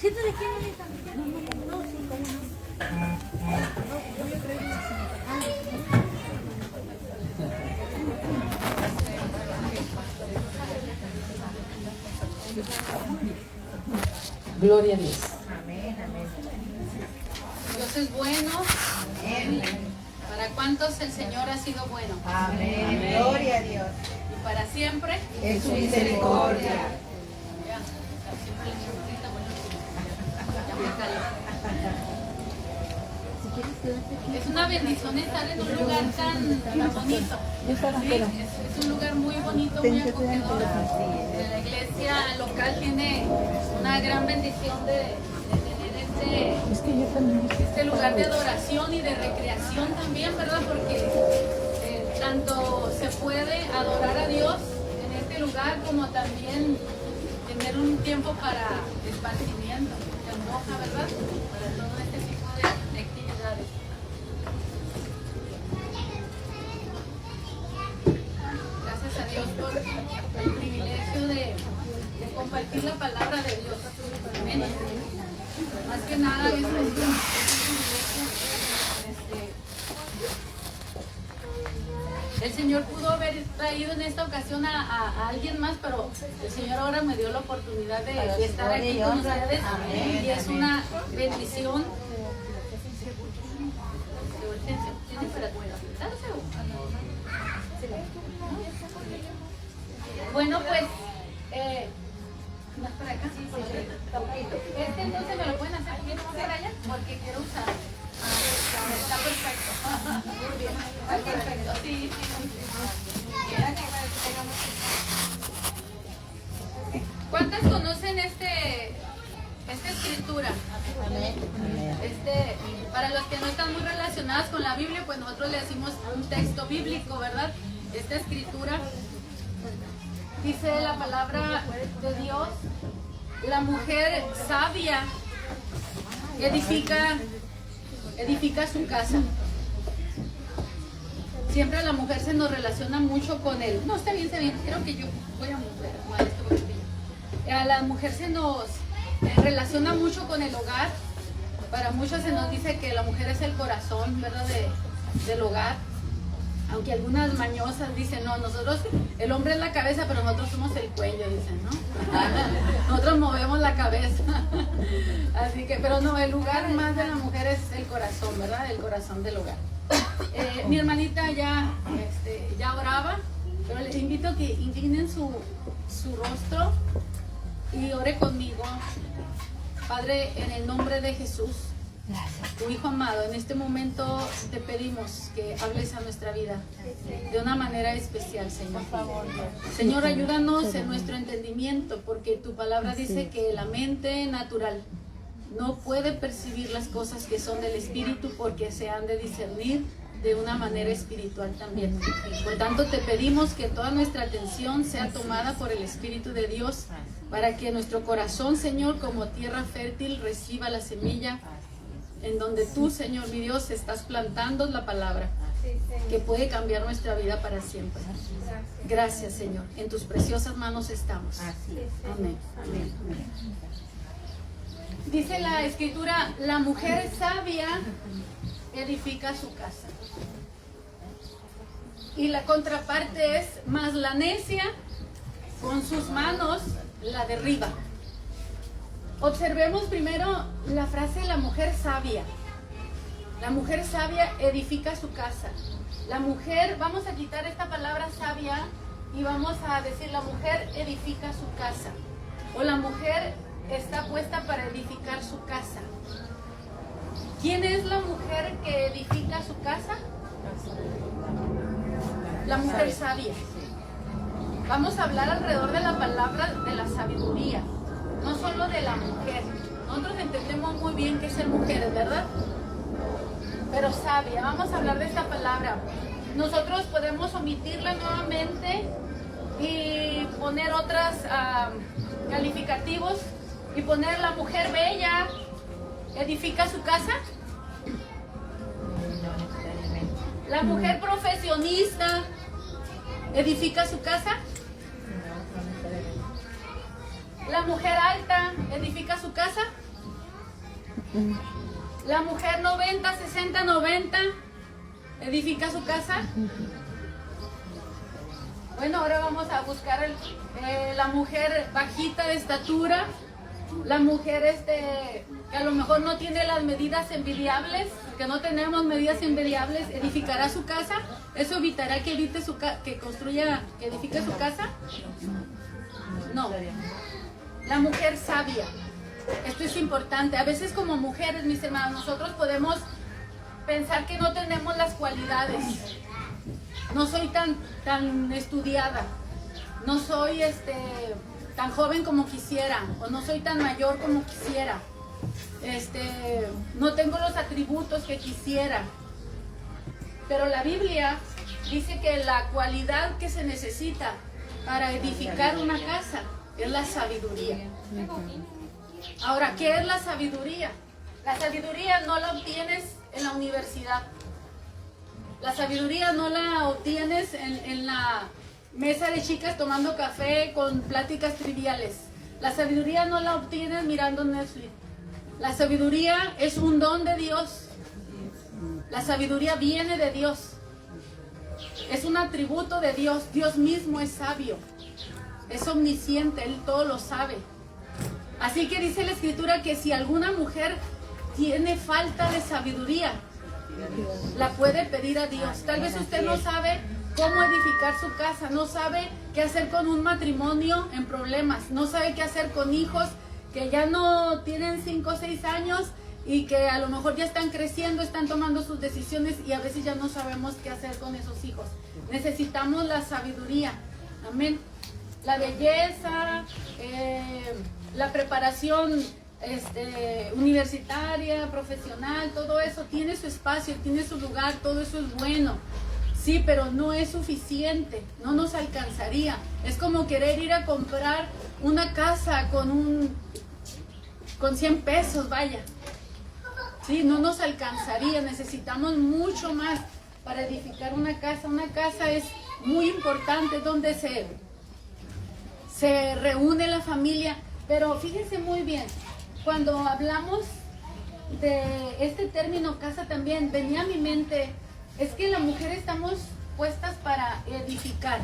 Siéntate aquí, Anita. No, sí, cómo no. Voy a traer Gloria a Dios. Amén, amén. Dios es bueno. Amén. ¿Para cuántos el Señor ha sido bueno? Amén. Gloria a Dios. Y para siempre. Es su misericordia. Ya, siempre le digo, ahorita, bueno, ya me calé. Es una bendición estar en un lugar tan bonito. Sí, es un lugar muy bonito, muy acogedor. La iglesia local tiene una gran bendición de tener este lugar de adoración y de recreación también, ¿verdad? Porque tanto se puede adorar a Dios en este lugar como también tener un tiempo para esparcimiento, que antoja, ¿verdad? Para todo este tipo de actividades. Gracias a Dios por el privilegio de compartir la palabra de Dios. Amén. Más que nada es un privilegio. El Señor pudo haber traído en esta ocasión a alguien más, pero el Señor ahora me dio la oportunidad de estar aquí con ustedes. Y es una bendición. ¿Tiene para darse? Bueno, pues, ¿más para acá? Este entonces me lo pueden hacer un poquito más para allá porque quiero usar. Está perfecto. Muy bien. Está perfecto. Sí, sí. ¿Cuántas conocen esta escritura? Para los que no están muy relacionadas con la Biblia, pues nosotros le decimos un texto bíblico, ¿verdad? Esta escritura dice la palabra de Dios: la mujer sabia edifica su casa. Siempre a la mujer se nos relaciona mucho con él. No, está bien, creo que yo voy a mover esto porque a la mujer se nos relaciona mucho con el hogar. Para muchos se nos dice que la mujer es el corazón, ¿verdad? Del hogar. Aunque algunas mañosas dicen, no, nosotros, el hombre es la cabeza, pero nosotros somos el cuello, dicen, ¿no? Nosotros movemos la cabeza. Así que, pero no, el lugar más de la mujer es el corazón, ¿verdad? El corazón del hogar. Mi hermanita ya oraba, pero les invito a que inclinen su rostro y ore conmigo. Padre, en el nombre de Jesús, tu Hijo amado, en este momento te pedimos que hables a nuestra vida de una manera especial, Señor. Señor, ayúdanos en nuestro entendimiento, porque tu palabra dice que la mente natural no puede percibir las cosas que son del Espíritu, porque se han de discernir de una manera espiritual también. Por tanto, te pedimos que toda nuestra atención sea tomada por el Espíritu de Dios, para que nuestro corazón, Señor, como tierra fértil, reciba la semilla en donde tú, Señor mi Dios, estás plantando la palabra que puede cambiar nuestra vida para siempre. Gracias, Señor. En tus preciosas manos estamos. Amén. Amén. Dice la Escritura: la mujer sabia edifica su casa. Y la contraparte es: mas la necia con sus manos la derriba. Observemos primero la frase la mujer sabia. La mujer sabia edifica su casa. La mujer, vamos a quitar esta palabra sabia y vamos a decir la mujer edifica su casa. O la mujer está puesta para edificar su casa. ¿Quién es la mujer que edifica su casa? La mujer sabia. Vamos a hablar alrededor de la palabra de la sabiduría, no solo de la mujer. Nosotros entendemos muy bien qué es ser mujeres, ¿verdad? Pero sabia, vamos a hablar de esta palabra. Nosotros podemos omitirla nuevamente y poner otras calificativos y poner la mujer bella edifica su casa. La mujer profesionista edifica su casa. La mujer alta edifica su casa. La mujer 90, 60, 90 edifica su casa. Bueno, ahora vamos a buscar la mujer bajita de estatura, la mujer que a lo mejor no tiene las medidas envidiables, que no tenemos medidas envidiables, edificará su casa. ¿Eso evitará que edifique su casa? No. La mujer sabia. Esto es importante. A veces como mujeres, mis hermanos, nosotros podemos pensar que no tenemos las cualidades. No soy tan estudiada, no soy tan joven como quisiera, o no soy tan mayor como quisiera, no tengo los atributos que quisiera. Pero la Biblia dice que la cualidad que se necesita para edificar una casa es la sabiduría. Ahora, ¿qué es la sabiduría? La sabiduría no la obtienes en la universidad. La sabiduría no la obtienes en la mesa de chicas tomando café con pláticas triviales. La sabiduría no la obtienes mirando Netflix. La sabiduría es un don de Dios. La sabiduría viene de Dios. Es un atributo de Dios. Dios mismo es sabio. Es omnisciente, Él todo lo sabe. Así que dice la Escritura que si alguna mujer tiene falta de sabiduría, la puede pedir a Dios. Tal vez usted no sabe cómo edificar su casa, no sabe qué hacer con un matrimonio en problemas, no sabe qué hacer con hijos que ya no tienen 5 o 6 años y que a lo mejor ya están creciendo, están tomando sus decisiones y a veces ya no sabemos qué hacer con esos hijos. Necesitamos la sabiduría. Amén. La belleza, la preparación universitaria, profesional, todo eso tiene su espacio, tiene su lugar, todo eso es bueno. Sí, pero no es suficiente, no nos alcanzaría. Es como querer ir a comprar una casa con 100 pesos, vaya. Sí, no nos alcanzaría, necesitamos mucho más para edificar una casa. Una casa es muy importante donde se reúne la familia, pero fíjense muy bien, cuando hablamos de este término casa también, venía a mi mente, es que la mujer estamos puestas para edificar.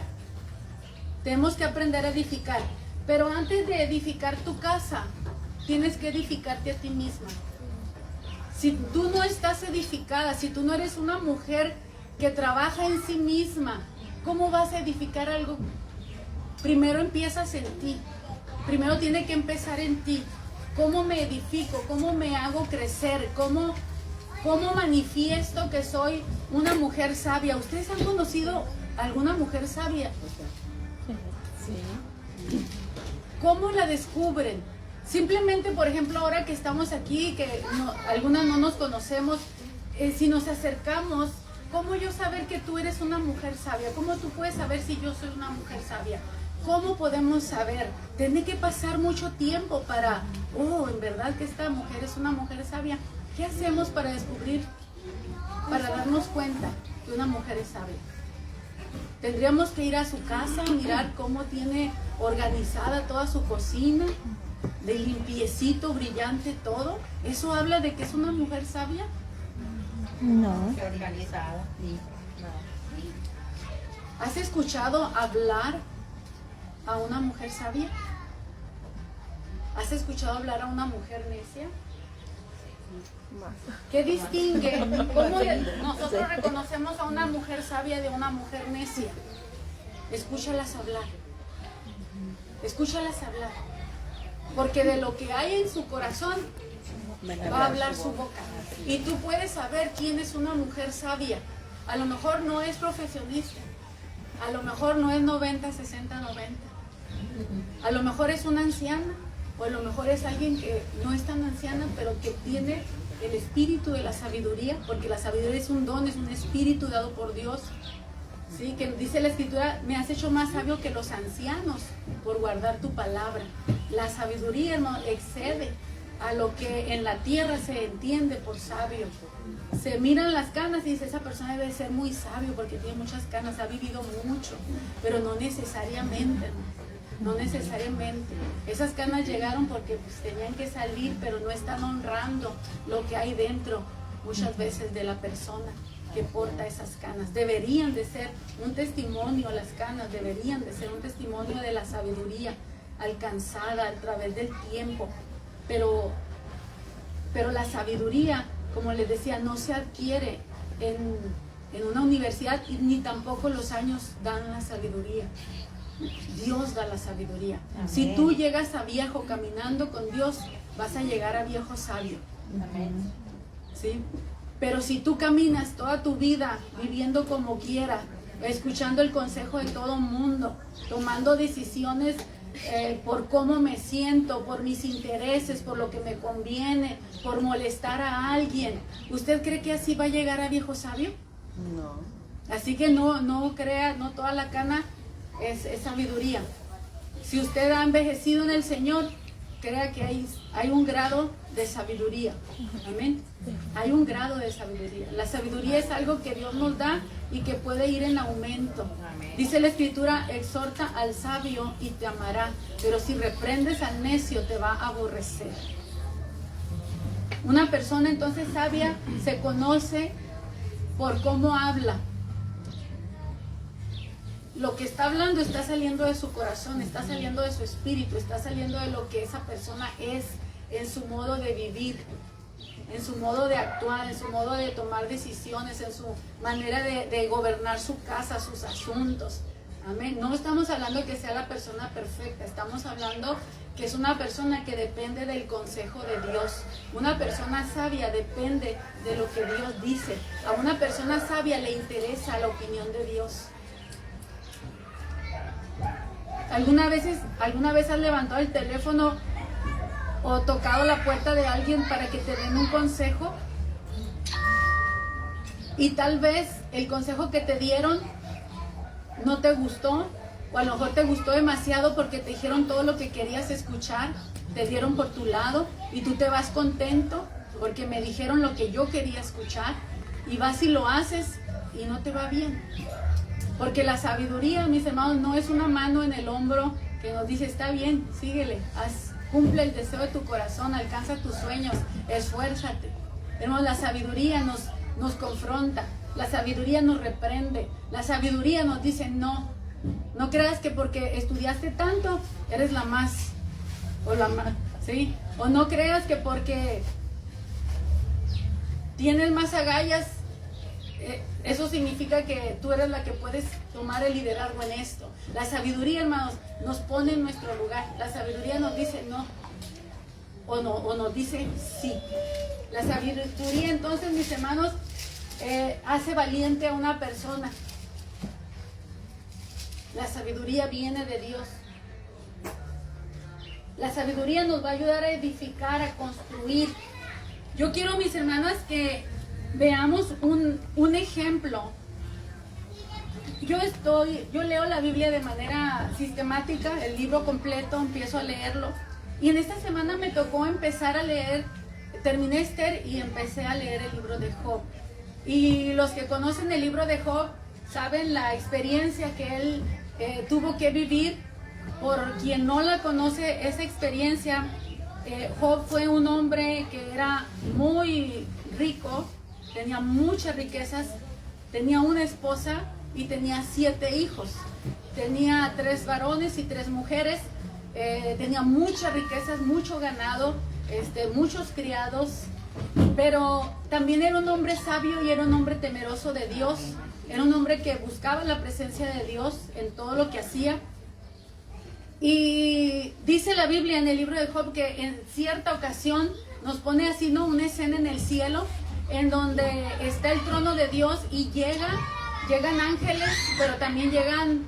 Tenemos que aprender a edificar. Pero antes de edificar tu casa, tienes que edificarte a ti misma. Si tú no estás edificada, si tú no eres una mujer que trabaja en sí misma, ¿cómo vas a edificar algo? Primero empiezas en ti. Primero tiene que empezar en ti. ¿Cómo me edifico? ¿Cómo me hago crecer? ¿Cómo manifiesto que soy una mujer sabia? ¿Ustedes han conocido alguna mujer sabia? Sí. ¿Cómo la descubren? Simplemente, por ejemplo, ahora que estamos aquí, que algunas no nos conocemos, si nos acercamos, ¿cómo yo saber que tú eres una mujer sabia? ¿Cómo tú puedes saber si yo soy una mujer sabia? ¿Cómo podemos saber? Tiene que pasar mucho tiempo para, en verdad que esta mujer es una mujer sabia. ¿Qué hacemos para descubrir, para darnos cuenta que una mujer es sabia? Tendríamos que ir a su casa, mirar cómo tiene organizada toda su cocina, de limpiecito, brillante, todo. ¿Eso habla de que es una mujer sabia? No. Organizada. ¿Has escuchado hablar a una mujer sabia? ¿Has escuchado hablar a una mujer necia? ¿Qué distingue? ¿Cómo nosotros reconocemos a una mujer sabia de una mujer necia? Escúchalas hablar. Escúchalas hablar. Porque de lo que hay en su corazón va a hablar su boca. Y tú puedes saber quién es una mujer sabia. A lo mejor no es profesionista. A lo mejor no es 90, 60, 90. A lo mejor es una anciana. O a lo mejor es alguien que no es tan anciana, pero que tiene el espíritu de la sabiduría, porque la sabiduría es un don, es un espíritu dado por Dios. ¿Sí? Que dice la Escritura, me has hecho más sabio que los ancianos por guardar tu palabra. La sabiduría no excede a lo que en la tierra se entiende por sabio. Se miran las canas y dice, esa persona debe ser muy sabio porque tiene muchas canas, ha vivido mucho, pero no necesariamente. no necesariamente. Esas canas llegaron porque pues, tenían que salir, pero no están honrando lo que hay dentro muchas veces de la persona que porta esas canas. Deberían de ser un testimonio, las canas deberían de ser un testimonio de la sabiduría alcanzada a través del tiempo, pero la sabiduría, como les decía, no se adquiere en una universidad, ni tampoco los años dan la sabiduría. Dios da la sabiduría. Amén. Si tú llegas a viejo caminando con Dios, vas a llegar a viejo sabio. Amén. ¿Sí? Pero si tú caminas toda tu vida viviendo como quieras, escuchando el consejo de todo el mundo, tomando decisiones por cómo me siento, por mis intereses, por lo que me conviene, por molestar a alguien, ¿usted cree que así va a llegar a viejo sabio? No. Así que no crea, no toda la cana es sabiduría. Si usted ha envejecido en el Señor, crea que hay un grado de sabiduría. Amén. Hay un grado de sabiduría. La sabiduría es algo que Dios nos da y que puede ir en aumento. Amén. Dice la Escritura, exhorta al sabio y te amará, pero si reprendes al necio te va a aborrecer. Una persona entonces sabia se conoce por cómo habla. Lo que está hablando está saliendo de su corazón, está saliendo de su espíritu, está saliendo de lo que esa persona es en su modo de vivir, en su modo de actuar, en su modo de tomar decisiones, en su manera de gobernar su casa, sus asuntos. Amén. No estamos hablando que sea la persona perfecta, estamos hablando que es una persona que depende del consejo de Dios. Una persona sabia depende de lo que Dios dice. A una persona sabia le interesa la opinión de Dios. ¿Alguna vez has levantado el teléfono o tocado la puerta de alguien para que te den un consejo? Y tal vez el consejo que te dieron no te gustó, o a lo mejor te gustó demasiado porque te dijeron todo lo que querías escuchar, te dieron por tu lado y tú te vas contento porque me dijeron lo que yo quería escuchar, y vas y lo haces y no te va bien. Porque la sabiduría, mis hermanos, no es una mano en el hombro que nos dice, está bien, síguele, cumple el deseo de tu corazón, alcanza tus sueños, esfuérzate. Hermanos, la sabiduría nos confronta, la sabiduría nos reprende, la sabiduría nos dice, no creas que porque estudiaste tanto, eres la más, o la más, ¿sí? O no creas que porque tienes más agallas, eso significa que tú eres la que puedes tomar el liderazgo en esto. La sabiduría, hermanos, nos pone en nuestro lugar. La sabiduría nos dice no, o nos dice sí. La sabiduría, entonces, mis hermanos, hace valiente a una persona. La sabiduría viene de Dios. La sabiduría nos va a ayudar a edificar, a construir. Yo quiero, mis hermanas, que veamos un ejemplo. Yo leo la Biblia de manera sistemática, el libro completo, empiezo a leerlo. Y en esta semana me tocó empezar a leer, terminé Esther y empecé a leer el libro de Job. Y los que conocen el libro de Job saben la experiencia que él tuvo que vivir. Por quien no la conoce, esa experiencia, Job fue un hombre que era muy rico, tenía muchas riquezas, tenía una esposa y tenía 7 hijos. Tenía 3 varones y 3 mujeres, tenía muchas riquezas, mucho ganado, muchos criados, pero también era un hombre sabio y era un hombre temeroso de Dios. Era un hombre que buscaba la presencia de Dios en todo lo que hacía. Y dice la Biblia en el libro de Job que en cierta ocasión nos pone así, ¿no?, una escena en el cielo en donde está el trono de Dios y llegan ángeles, pero también llegan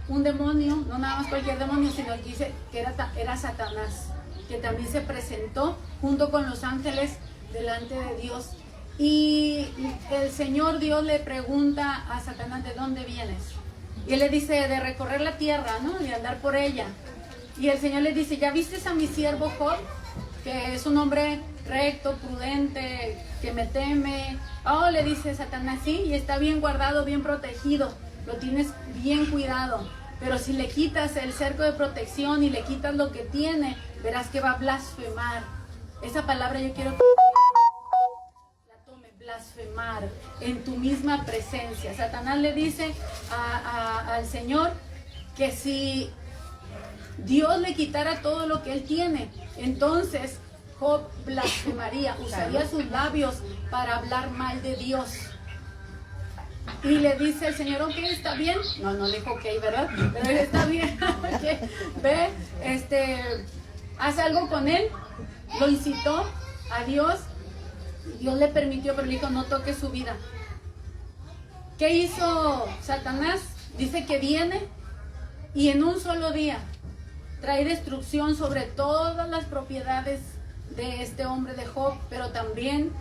un demonio, no nada más cualquier demonio, sino que dice que era Satanás, que también se presentó junto con los ángeles delante de Dios. Y el Señor Dios le pregunta a Satanás, ¿de dónde vienes? Y él le dice, de recorrer la tierra, ¿no?, de andar por ella. Y el Señor le dice, ¿ya viste a mi siervo Job? Que es un hombre recto, prudente, que me teme. Oh, le dice Satanás, sí, y está bien guardado, bien protegido, lo tienes bien cuidado. Pero si le quitas el cerco de protección y le quitas lo que tiene, verás que va a blasfemar. Esa palabra yo quiero que la tome, blasfemar en tu misma presencia. Satanás le dice al Señor que si Dios le quitara todo lo que él tiene, entonces Job blasfemaría, usaría sus labios para hablar mal de Dios. Y le dice el Señor, ok, está bien. No le dijo ok, ¿verdad? Pero él está bien. Okay. Ve, haz algo con él. Lo incitó a Dios. Dios le permitió, pero le dijo, no toques su vida. ¿Qué hizo Satanás? Dice que viene y en un solo día trae destrucción sobre todas las propiedades de este hombre de Job, pero también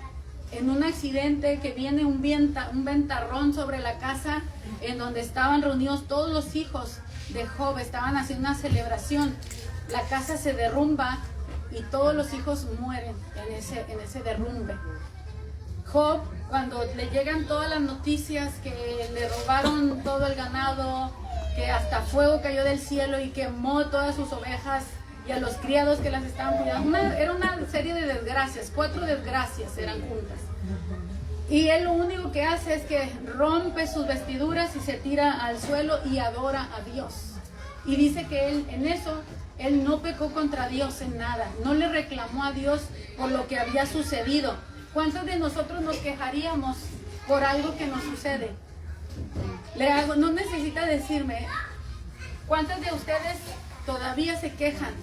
en un accidente que viene un ventarrón sobre la casa en donde estaban reunidos todos los hijos de Job, estaban haciendo una celebración. La casa se derrumba y todos los hijos mueren en ese derrumbe. Job, cuando le llegan todas las noticias que le robaron todo el ganado, que hasta fuego cayó del cielo y quemó todas sus ovejas y a los criados que las estaban cuidando, era una serie de desgracias, 4 desgracias eran juntas. Y él lo único que hace es que rompe sus vestiduras y se tira al suelo y adora a Dios. Y dice que él en eso, él no pecó contra Dios en nada, no le reclamó a Dios por lo que había sucedido. ¿Cuántos de nosotros nos quejaríamos por algo que nos sucede? No necesita decirme, ¿cuántos de ustedes todavía se quejan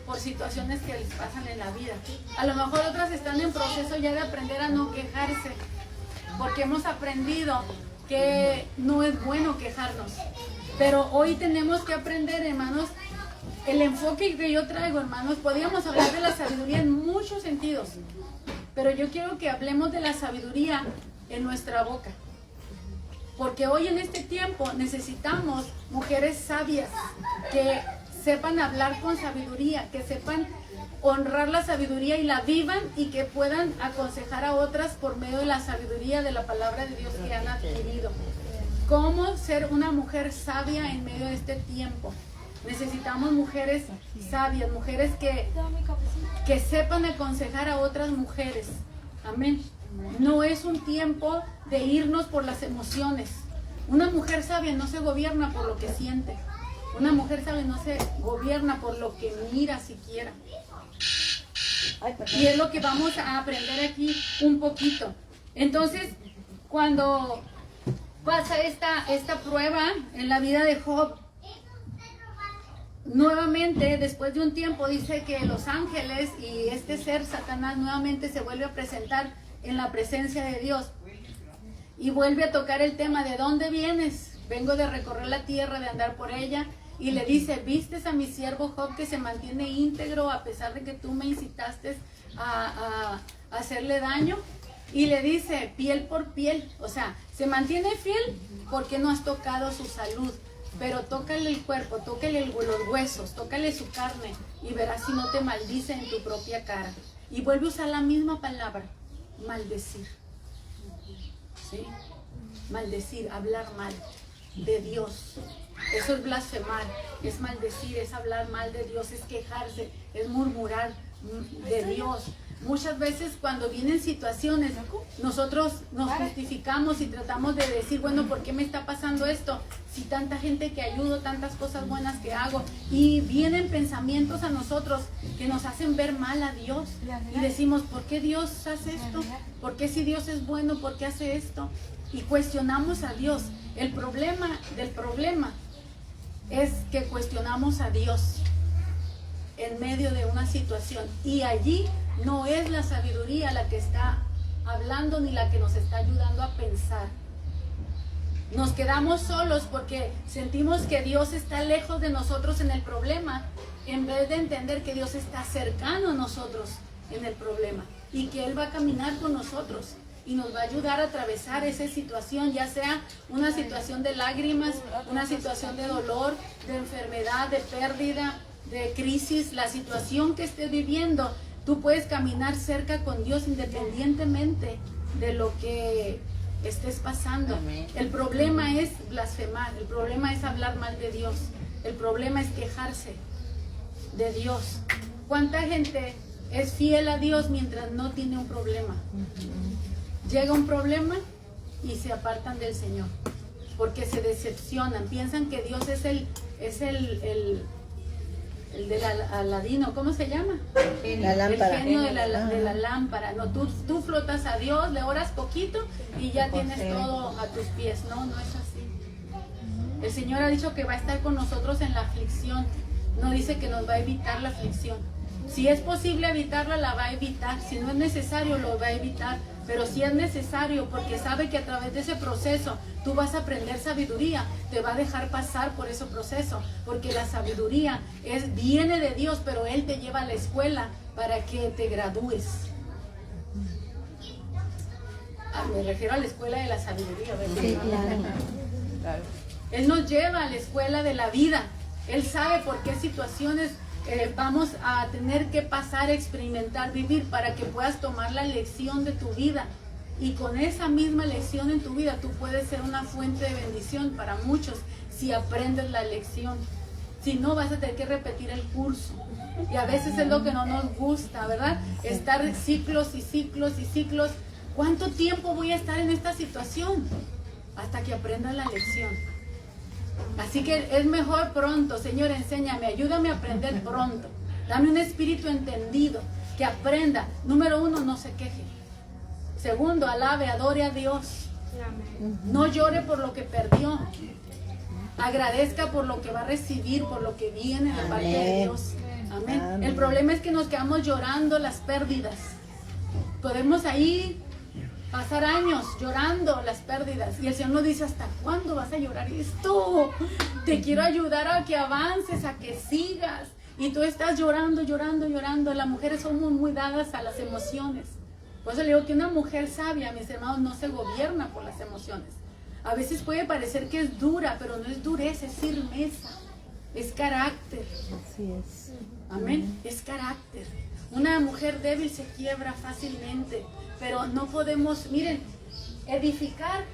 por situaciones que les pasan en la vida? A lo mejor otras están en proceso ya de aprender a no quejarse, porque hemos aprendido que no es bueno quejarnos. Pero hoy tenemos que aprender, hermanos, el enfoque que yo traigo, hermanos. Podríamos hablar de la sabiduría en muchos sentidos, pero yo quiero que hablemos de la sabiduría en nuestra boca. Porque hoy en este tiempo necesitamos mujeres sabias que sepan hablar con sabiduría, que sepan honrar la sabiduría y la vivan y que puedan aconsejar a otras por medio de la sabiduría de la palabra de Dios que han adquirido. ¿Cómo ser una mujer sabia en medio de este tiempo? Necesitamos mujeres sabias, mujeres que sepan aconsejar a otras mujeres. Amén. No es un tiempo de irnos por las emociones. Una mujer sabia no se gobierna por lo que siente. Una mujer sabia no se gobierna por lo que mira siquiera. Y es lo que vamos a aprender aquí un poquito. Entonces, cuando pasa esta prueba en la vida de Job, nuevamente, después de un tiempo, dice que los ángeles y este ser, Satanás, nuevamente se vuelve a presentar en la presencia de Dios y vuelve a tocar el tema de ¿dónde vienes? Vengo de recorrer la tierra, de andar por ella. Y le dice, ¿vistes a mi siervo Job que se mantiene íntegro a pesar de que tú me incitaste a hacerle daño? Y le dice, piel por piel, o sea, se mantiene fiel porque no has tocado su salud, pero tócale el cuerpo, tócale los huesos, tócale su carne y verás si no te maldice en tu propia cara. Y vuelve a usar la misma palabra, maldecir. ¿Sí? Maldecir, hablar mal de Dios. Eso es blasfemar, es maldecir, es hablar mal de Dios, es quejarse, es murmurar de Dios. Muchas veces cuando vienen situaciones, nosotros nos justificamos y tratamos de decir, bueno, ¿por qué me está pasando esto? Si tanta gente que ayudo, tantas cosas buenas que hago. Y vienen pensamientos a nosotros que nos hacen ver mal a Dios. Y decimos, ¿por qué Dios hace esto? ¿Por qué si Dios es bueno, por qué hace esto? Y cuestionamos a Dios. El problema del problema es que cuestionamos a Dios en medio de una situación y allí no es la sabiduría la que está hablando ni la que nos está ayudando a pensar. Nos quedamos solos porque sentimos que Dios está lejos de nosotros en el problema, en vez de entender que Dios está cercano a nosotros en el problema y que Él va a caminar con nosotros y nos va a ayudar a atravesar esa situación, ya sea una situación de lágrimas, una situación de dolor, de enfermedad, de pérdida, de crisis, la situación que estés viviendo. Tú puedes caminar cerca con Dios independientemente de lo que estés pasando. Amén. El problema es blasfemar, el problema es hablar mal de Dios, el problema es quejarse de Dios. ¿Cuánta gente es fiel a Dios mientras no tiene un problema? Llega un problema y se apartan del Señor porque se decepcionan, piensan que Dios es el del Aladino, ¿cómo se llama? La lámpara. El genio de la lámpara. No, tú flotas a Dios, le oras poquito y ya tienes todo a tus pies. No, no es así. El Señor ha dicho que va a estar con nosotros en la aflicción. No dice que nos va a evitar la aflicción. Si es posible evitarla, la va a evitar. Si no es necesario, lo va a evitar. Pero si es necesario, porque sabe que a través de ese proceso tú vas a aprender sabiduría, te va a dejar pasar por ese proceso. Porque la sabiduría viene de Dios, pero Él te lleva a la escuela para que te gradúes. Me refiero a la escuela de la sabiduría, ¿verdad? Sí, claro. Él nos lleva a la escuela de la vida. Él sabe por qué situaciones vamos a tener que pasar, experimentar, vivir para que puedas tomar la lección de tu vida. Y con esa misma lección en tu vida tú puedes ser una fuente de bendición para muchos si aprendes la lección. Si no, vas a tener que repetir el curso. Y a veces es lo que no nos gusta, ¿verdad? Estar ciclos y ciclos y ciclos. ¿Cuánto tiempo voy a estar en esta situación? Hasta que aprendas la lección. Así que es mejor pronto. Señor, enséñame, ayúdame a aprender pronto. Dame un espíritu entendido, que aprenda. Número 1, no se queje. Segundo, alabe, adore a Dios. No llore por lo que perdió. Agradezca por lo que va a recibir, por lo que viene de parte de Dios. Amén. Amén. El problema es que nos quedamos llorando las pérdidas. Podemos ahí pasar años llorando las pérdidas. Y el Señor nos dice, ¿hasta cuándo vas a llorar esto? Te quiero ayudar a que avances, a que sigas. Y tú estás llorando, llorando, llorando. Las mujeres somos muy dadas a las emociones. Por eso le digo que una mujer sabia, mis hermanos, no se gobierna por las emociones. A veces puede parecer que es dura, pero no es dureza, es firmeza, es carácter. Así es. Amén, es carácter. Una mujer débil se quiebra fácilmente, pero no podemos, miren, edificar,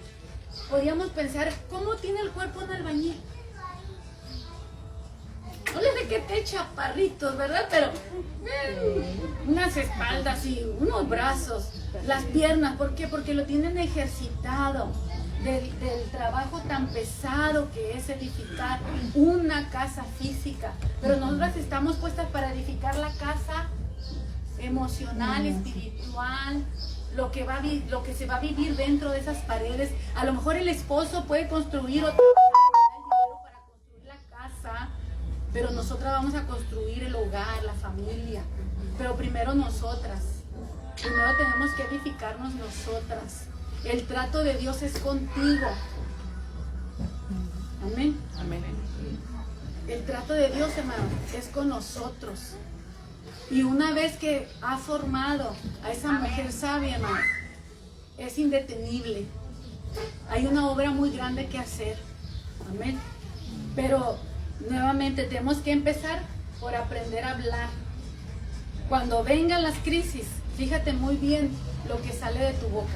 podríamos pensar, ¿cómo tiene el cuerpo un albañil? No le de que te chaparritos, ¿verdad? Pero unas espaldas y unos brazos, las piernas, ¿por qué? Porque lo tienen ejercitado del trabajo tan pesado que es edificar una casa física. Pero nosotras estamos puestas para edificar la casa emocional, espiritual, lo que se va a vivir dentro de esas paredes. A lo mejor el esposo puede construir otra cosa, para construir la casa, pero nosotras vamos a construir el hogar, la familia. Pero primero nosotras. Primero tenemos que edificarnos nosotras. El trato de Dios es contigo. Amén. Amén. El trato de Dios, hermano, es con nosotros. Y una vez que ha formado a esa mujer sabia, hermano, es indetenible. Hay una obra muy grande que hacer. Amén. Pero nuevamente tenemos que empezar por aprender a hablar. Cuando vengan las crisis, fíjate muy bien lo que sale de tu boca.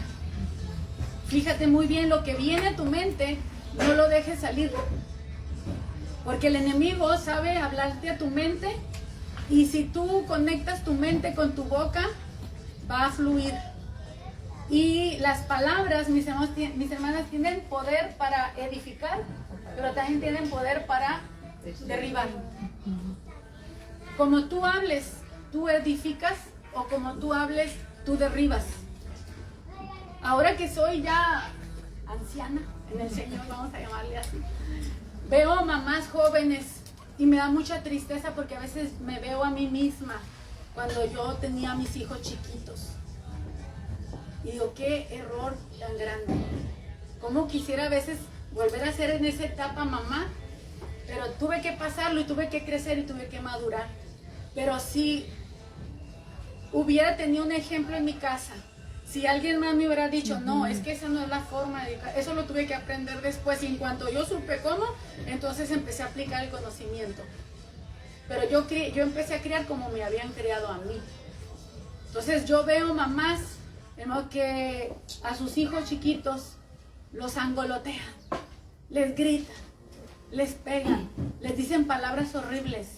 Fíjate muy bien lo que viene a tu mente, no lo dejes salir. Porque el enemigo sabe hablarte a tu mente. Y si tú conectas tu mente con tu boca, va a fluir. Y las palabras, mis hermanas, tienen poder para edificar, pero también tienen poder para derribar. Como tú hables, tú edificas, o como tú hables, tú derribas. Ahora que soy ya anciana en el Señor, vamos a llamarle así, veo mamás jóvenes y me da mucha tristeza porque a veces me veo a mí misma cuando yo tenía a mis hijos chiquitos. Y digo, qué error tan grande. Cómo quisiera a veces volver a ser en esa etapa mamá, pero tuve que pasarlo y tuve que crecer y tuve que madurar. Pero si hubiera tenido un ejemplo en mi casa, si alguien más me hubiera dicho, no, es que esa no es la forma de educar, eso lo tuve que aprender después. Y en cuanto yo supe cómo, entonces empecé a aplicar el conocimiento. Pero yo empecé a criar como me habían criado a mí. Entonces yo veo mamás, hermano, que a sus hijos chiquitos los angolotean, les gritan, les pegan, les dicen palabras horribles.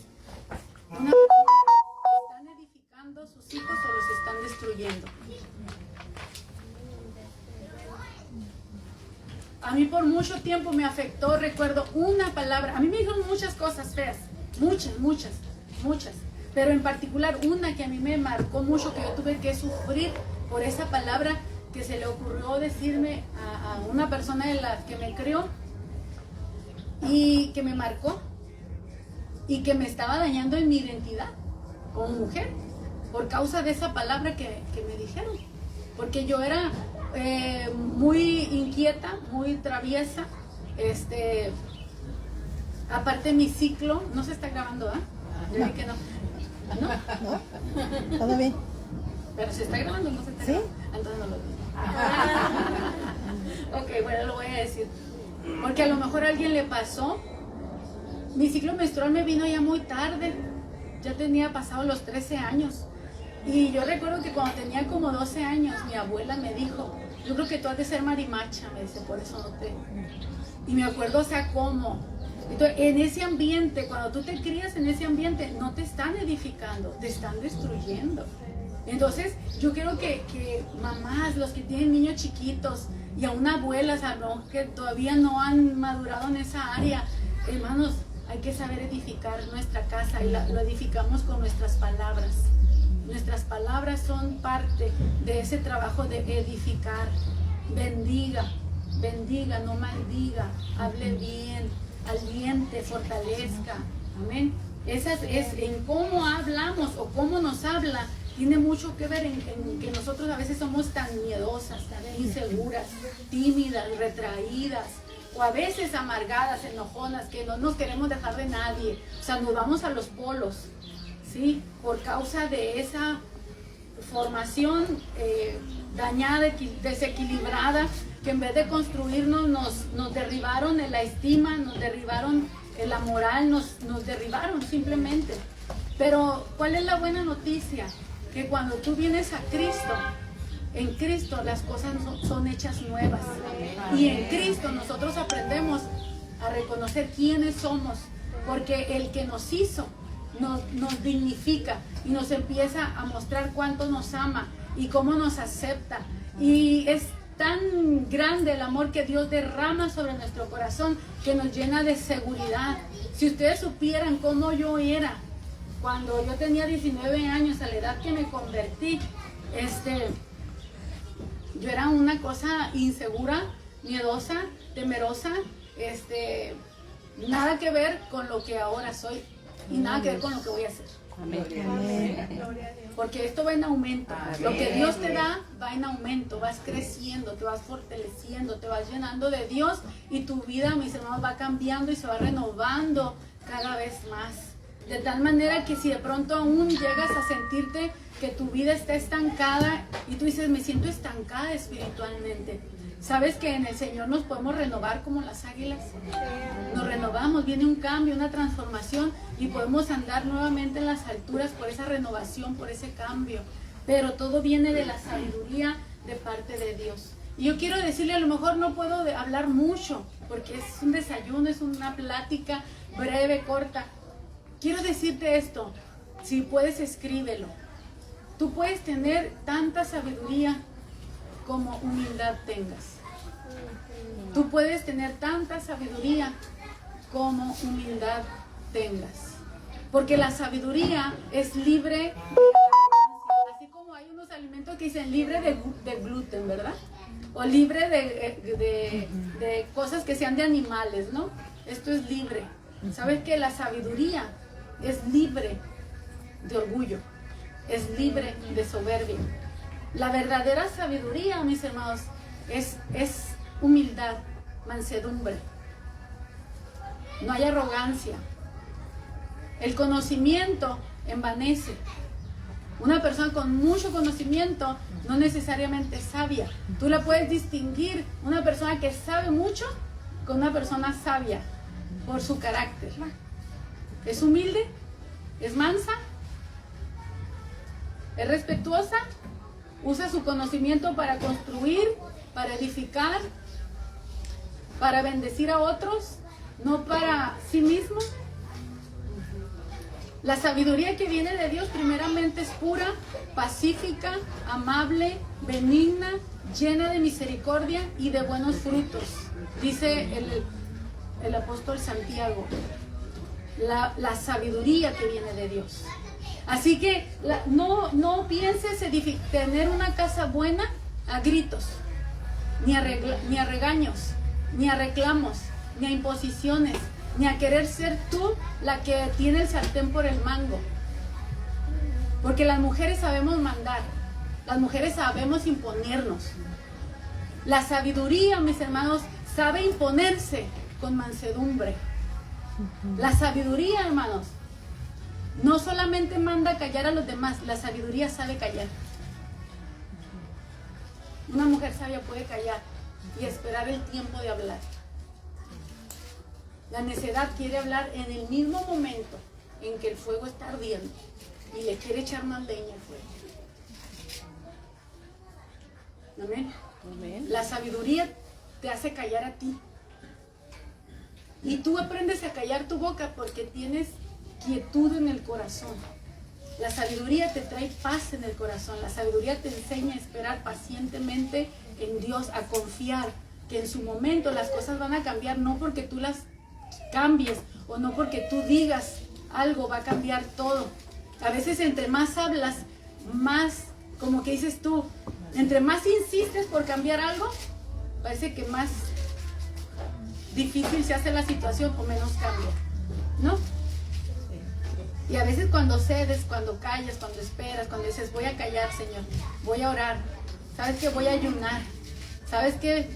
¿Están edificando sus hijos o los están destruyendo? A mí por mucho tiempo me afectó, recuerdo una palabra. A mí me dijeron muchas cosas feas, muchas. Pero en particular una que a mí me marcó mucho, que yo tuve que sufrir por esa palabra que se le ocurrió decirme a una persona de la que me crió y que me marcó y que me estaba dañando en mi identidad como mujer por causa de esa palabra que me dijeron. Porque yo era muy inquieta, muy traviesa. Aparte mi ciclo, no se está grabando, ¿ah? Yo dije que no. ¿No? ¿Todo bien? Pero se está grabando, no se está ¿Sí? grabando. Entonces no lo digo. Ok, bueno, lo voy a decir. Porque a lo mejor a alguien le pasó. Mi ciclo menstrual me vino ya muy tarde. Ya tenía pasado los 13 años. Y yo recuerdo que cuando tenía como 12 años, mi abuela me dijo, yo creo que tú has de ser marimacha, me dice, por eso no te... Y me acuerdo, o sea, cómo. Entonces, en ese ambiente, cuando tú te crías en ese ambiente, no te están edificando, te están destruyendo. Entonces, yo quiero que mamás, los que tienen niños chiquitos, y aún abuelas, ¿no?, que todavía no han madurado en esa área, hermanos, hay que saber edificar nuestra casa y lo edificamos con nuestras palabras. Nuestras palabras son parte de ese trabajo de edificar. Bendiga, no maldiga, hable bien, aliente, fortalezca. Amén. Esa es en cómo hablamos o cómo nos habla. Tiene mucho que ver en que nosotros a veces somos tan miedosas, tan inseguras, tímidas, retraídas, o a veces amargadas, enojonas, que no nos queremos dejar de nadie. O sea, nos vamos a los polos, ¿sí? Por causa de esa formación dañada, desequilibrada, que en vez de construirnos nos derribaron en la estima, nos derribaron en la moral, nos derribaron simplemente. Pero ¿cuál es la buena noticia? Que cuando tú vienes a Cristo, en Cristo las cosas son hechas nuevas. Y en Cristo nosotros aprendemos a reconocer quiénes somos, porque el que nos hizo nos dignifica y nos empieza a mostrar cuánto nos ama y cómo nos acepta. Y es tan grande el amor que Dios derrama sobre nuestro corazón que nos llena de seguridad. Si ustedes supieran cómo yo era cuando yo tenía 19 años, a la edad que me convertí, yo era una cosa insegura, miedosa, temerosa, nada que ver con lo que ahora soy y nada que ver con lo que voy a hacer. Amén. Porque esto va en aumento. Lo que Dios te da va en aumento, vas creciendo, te vas fortaleciendo, te vas llenando de Dios y tu vida, mis hermanos, va cambiando y se va renovando cada vez más. De tal manera que si de pronto aún llegas a sentirte que tu vida está estancada y tú dices, me siento estancada espiritualmente, ¿sabes que en el Señor nos podemos renovar como las águilas? Nos renovamos, viene un cambio, una transformación y podemos andar nuevamente en las alturas por esa renovación, por ese cambio. Pero todo viene de la sabiduría de parte de Dios. Y yo quiero decirle, a lo mejor no puedo hablar mucho porque es un desayuno, es una plática breve, corta. Quiero decirte esto, si puedes escríbelo. Tú puedes tener tanta sabiduría como humildad tengas. Tú puedes tener tanta sabiduría como humildad tengas. Porque la sabiduría es libre de arrogancia. Así como hay unos alimentos que dicen libre de gluten, ¿verdad? O libre de cosas que sean de animales, ¿no? Esto es libre. ¿Sabes que la sabiduría es libre de orgullo? Es libre de soberbia. La verdadera sabiduría, mis hermanos, es humildad, mansedumbre. No hay arrogancia. El conocimiento envanece. Una persona con mucho conocimiento no necesariamente es sabia. Tú la puedes distinguir, una persona que sabe mucho, con una persona sabia, por su carácter. ¿Es humilde? ¿Es mansa? ¿Es respetuosa? ¿Usa su conocimiento para construir, para edificar? para bendecir a otros, no para sí mismo. La sabiduría que viene de Dios primeramente es pura, pacífica, amable, benigna, llena de misericordia y de buenos frutos, dice el apóstol Santiago. La sabiduría que viene de Dios. Así que no pienses tener una casa buena a gritos, ni a regaños, ni a reclamos, ni a imposiciones, ni a querer ser tú la que tiene el sartén por el mango. Porque las mujeres sabemos mandar, las mujeres sabemos imponernos. La sabiduría, mis hermanos, sabe imponerse con mansedumbre. La sabiduría, hermanos, no solamente manda callar a los demás, la sabiduría sabe callar. Una mujer sabia puede callar y esperar el tiempo de hablar. La necedad quiere hablar en el mismo momento en que el fuego está ardiendo y le quiere echar más leña al fuego. Amén. Amén. La sabiduría te hace callar a ti. Y tú aprendes a callar tu boca porque tienes quietud en el corazón. La sabiduría te trae paz en el corazón. La sabiduría te enseña a esperar pacientemente en Dios, a confiar que en su momento las cosas van a cambiar, no porque tú las cambies o no porque tú digas algo va a cambiar todo. A veces entre más hablas, más, como que dices tú, entre más insistes por cambiar algo, parece que más difícil se hace la situación o menos cambia, ¿no? Y a veces cuando cedes, cuando callas, cuando esperas, cuando dices voy a callar, Señor, voy a orar, sabes que voy a ayunar, sabes que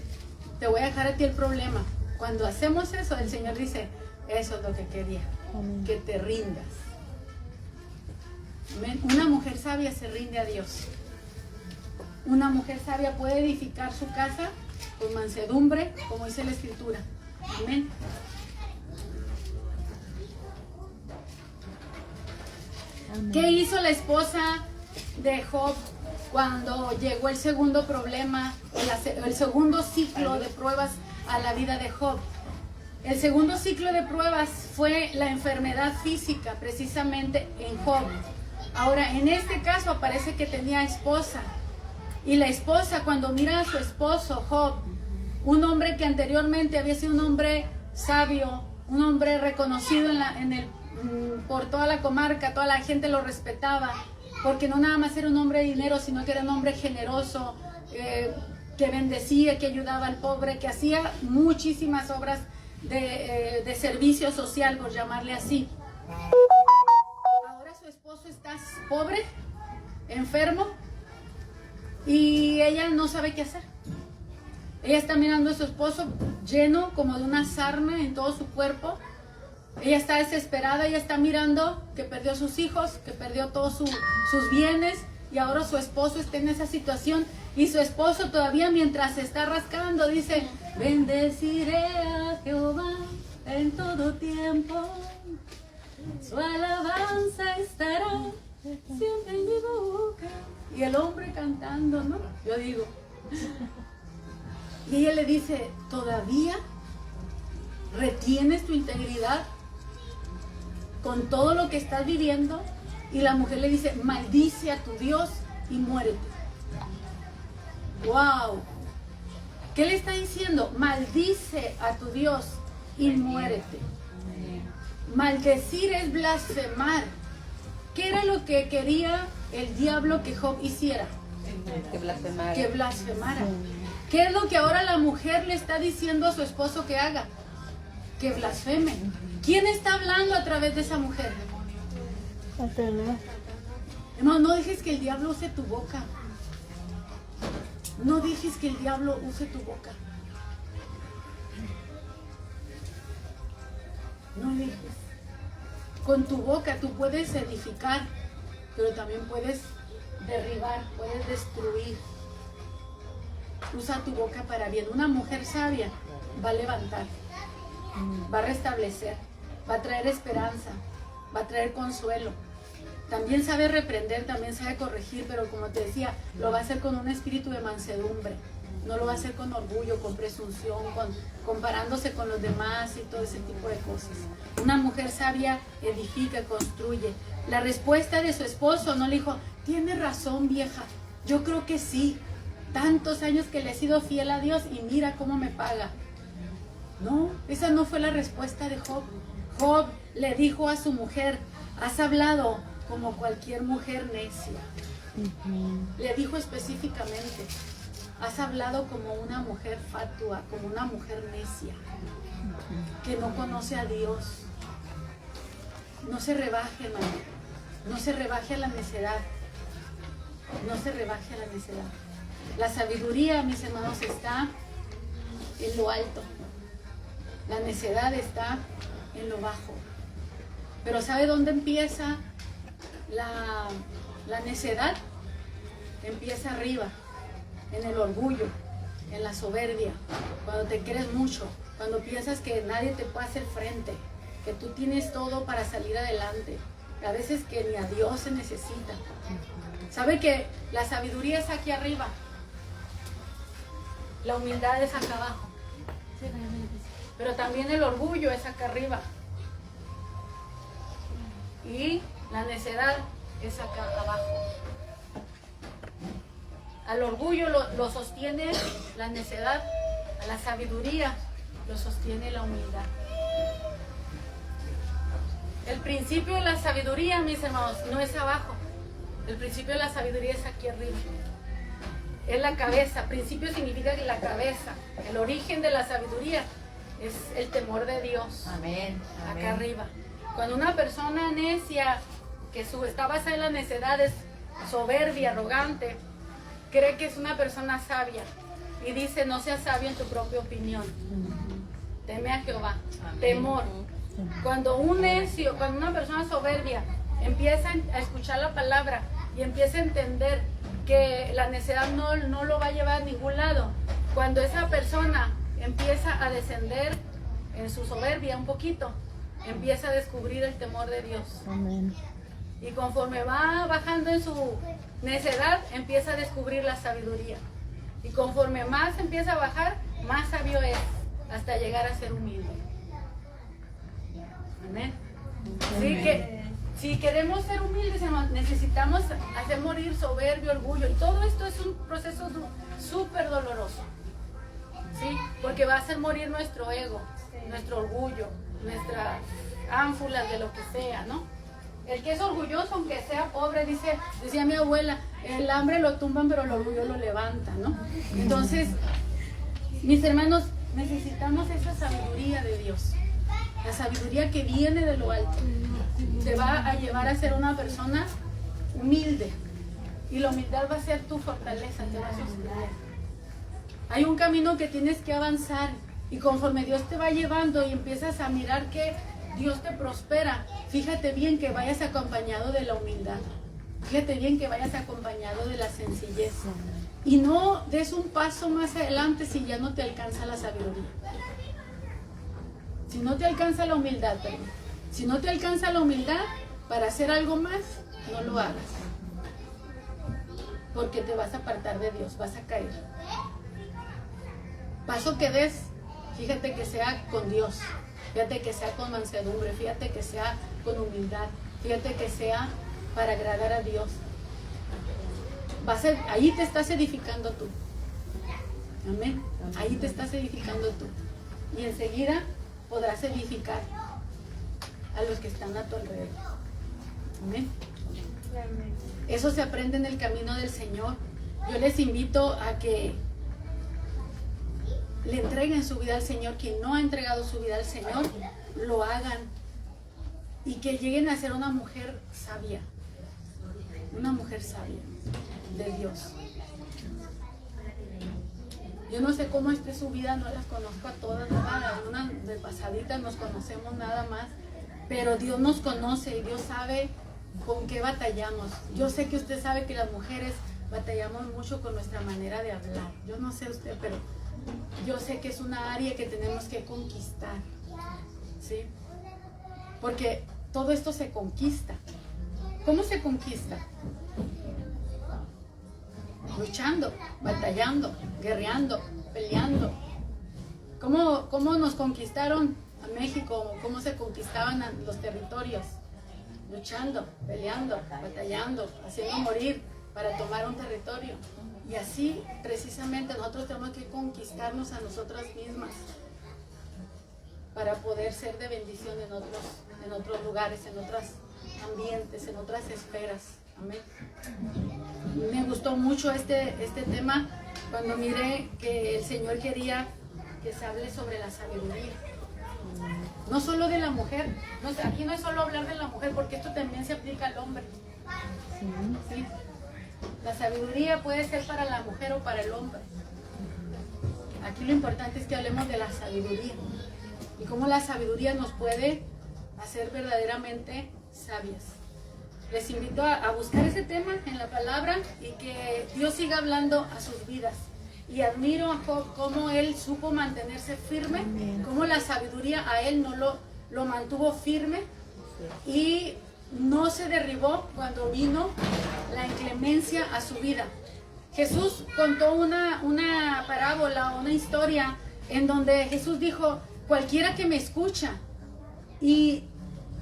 te voy a dejar a ti el problema. Cuando hacemos eso, el Señor dice, eso es lo que quería, que te rindas. ¿Ven? Una mujer sabia se rinde a Dios. Una mujer sabia puede edificar su casa con mansedumbre, como dice la Escritura. Amén. ¿Qué hizo la esposa de Job cuando llegó el segundo problema, el segundo ciclo de pruebas a la vida de Job? El segundo ciclo de pruebas fue la enfermedad física, precisamente en Job. Ahora, en este caso aparece que tenía esposa. Y la esposa, cuando mira a su esposo, Job, un hombre que anteriormente había sido un hombre sabio, un hombre reconocido por toda la comarca, toda la gente lo respetaba, porque no nada más era un hombre de dinero, sino que era un hombre generoso, que bendecía, que ayudaba al pobre, que hacía muchísimas obras de servicio social, por llamarle así. Ahora su esposo está pobre, enfermo, y ella no sabe qué hacer. Ella está mirando a su esposo lleno como de una sarna en todo su cuerpo. Ella está desesperada, ella está mirando que perdió a sus hijos, que perdió todos sus bienes, y ahora su esposo está en esa situación. Y su esposo todavía, mientras se está rascando, dice, bendeciré a Jehová en todo tiempo, su alabanza estará siempre en mi boca. Y el hombre cantando, ¿no? Yo digo. Y ella le dice, ¿todavía retienes tu integridad con todo lo que estás viviendo? Y la mujer le dice, maldice a tu Dios y muérete. ¡Wow! ¿Qué le está diciendo? Maldice a tu Dios y muérete. Maldecir es blasfemar. ¿Qué era lo que quería el diablo que Job hiciera? Que blasfemara. Que blasfemara. ¿Qué es lo que ahora la mujer le está diciendo a su esposo que haga? Que blasfeme. ¿Quién está hablando a través de esa mujer? Hermano, no dejes que el diablo use tu boca. No dejes que el diablo use tu boca. No dejes. Con tu boca tú puedes edificar, pero también puedes derribar, puedes destruir. Usa tu boca para bien. Una mujer sabia va a levantar, va a restablecer, va a traer esperanza, va a traer consuelo. También sabe reprender, también sabe corregir, pero como te decía, lo va a hacer con un espíritu de mansedumbre. No lo va a hacer con orgullo, con presunción, comparándose con los demás y todo ese tipo de cosas. Una mujer sabia edifica, construye. La respuesta de su esposo no le dijo, tienes razón, vieja, yo creo que sí. Tantos años que le he sido fiel a Dios y mira cómo me paga. No, esa no fue la respuesta de Job. Job le dijo a su mujer, has hablado como cualquier mujer necia. Le dijo específicamente, has hablado como una mujer fatua, como una mujer necia, que no conoce a Dios. No se rebaje, hermano. No se rebaje a la necedad. No se rebaje a la necedad. La sabiduría, mis hermanos, está en lo alto. La necedad está en lo bajo. Pero ¿sabe dónde empieza la necedad? Empieza arriba, en el orgullo, en la soberbia, cuando te crees mucho, cuando piensas que nadie te puede hacer frente, que tú tienes todo para salir adelante, a veces que ni a Dios se necesita. ¿Sabe que la sabiduría es aquí arriba? La humildad es acá abajo. Pero también el orgullo es acá arriba. Y la necedad es acá abajo. Al orgullo lo sostiene la necedad, a la sabiduría lo sostiene la humildad. El principio de la sabiduría, mis hermanos, no es abajo. El principio de la sabiduría es aquí arriba. Es la cabeza. Principio significa que la cabeza. El origen de la sabiduría es el temor de Dios. Amén. Acá arriba. Cuando una persona necia, que está basada en la necedad, es soberbia, arrogante, cree que es una persona sabia y dice, no seas sabio en tu propia opinión. Teme a Jehová. Amén. Temor. Cuando un necio, cuando una persona soberbia empieza a escuchar la palabra y empieza a entender que la necedad no lo va a llevar a ningún lado, cuando esa persona empieza a descender en su soberbia un poquito, empieza a descubrir el temor de Dios. Amén. Y conforme va bajando en su necedad, empieza a descubrir la sabiduría. Y conforme más empieza a bajar, más sabio es, hasta llegar a ser humilde. Amén. Así que si queremos ser humildes, hermanos, necesitamos hacer morir soberbio, orgullo. Y todo esto es un proceso súper doloroso. ¿Sí? Porque va a hacer morir nuestro ego, nuestro orgullo, nuestras ánfulas de lo que sea, ¿no? El que es orgulloso, aunque sea pobre, decía mi abuela, el hambre lo tumban, pero el orgullo lo levanta, ¿no? Entonces, mis hermanos, necesitamos esa sabiduría de Dios. La sabiduría que viene de lo alto. Te va a llevar a ser una persona humilde. Y la humildad va a ser tu fortaleza, te va a sostener. Hay un camino que tienes que avanzar. Y conforme Dios te va llevando y empiezas a mirar que Dios te prospera, fíjate bien que vayas acompañado de la humildad. Fíjate bien que vayas acompañado de la sencillez. Y no des un paso más adelante si ya no te alcanza la sabiduría. Si no te alcanza la humildad, perdón. Si no te alcanza la humildad para hacer algo más, no lo hagas. Porque te vas a apartar de Dios, vas a caer. Paso que des, fíjate que sea con Dios. Fíjate que sea con mansedumbre, fíjate que sea con humildad, fíjate que sea para agradar a Dios. Ahí te estás edificando tú. Amén. Ahí te estás edificando tú. Y enseguida podrás edificar a los que están a tu alrededor. Amén. Eso se aprende en el camino del Señor. Yo les invito a que le entreguen su vida al Señor. Quien no ha entregado su vida al Señor, lo hagan. Y que lleguen a ser una mujer sabia. Una mujer sabia de Dios. Yo no sé cómo esté su vida, no las conozco a todas, algunas de pasaditas nos conocemos nada más. Pero Dios nos conoce y Dios sabe con qué batallamos. Yo sé que usted sabe que las mujeres batallamos mucho con nuestra manera de hablar. Yo no sé usted, pero yo sé que es una área que tenemos que conquistar, ¿sí? Porque todo esto se conquista. ¿Cómo se conquista? luchando, batallando, guerreando, peleando. ¿Cómo nos conquistaron a México? ¿Cómo se conquistaban los territorios? Luchando, peleando, batallando, haciendo morir para tomar un territorio. Y así precisamente nosotros tenemos que conquistarnos a nosotras mismas para poder ser de bendición en otros lugares, en otros ambientes, en otras esferas. Amén. Me gustó mucho este tema cuando miré que el Señor quería que se hable sobre la sabiduría. No solo de la mujer, aquí no es solo hablar de la mujer, porque esto también se aplica al hombre. ¿Sí? La sabiduría puede ser para la mujer o para el hombre. Aquí lo importante es que hablemos de la sabiduría y cómo la sabiduría nos puede hacer verdaderamente sabias. Les invito a buscar ese tema en la palabra y que Dios siga hablando a sus vidas. Y admiro a Job cómo él supo mantenerse firme, cómo la sabiduría a él no lo mantuvo firme y no se derribó cuando vino la inclemencia a su vida. Jesús contó una parábola, una historia en donde Jesús dijo: cualquiera que me escucha y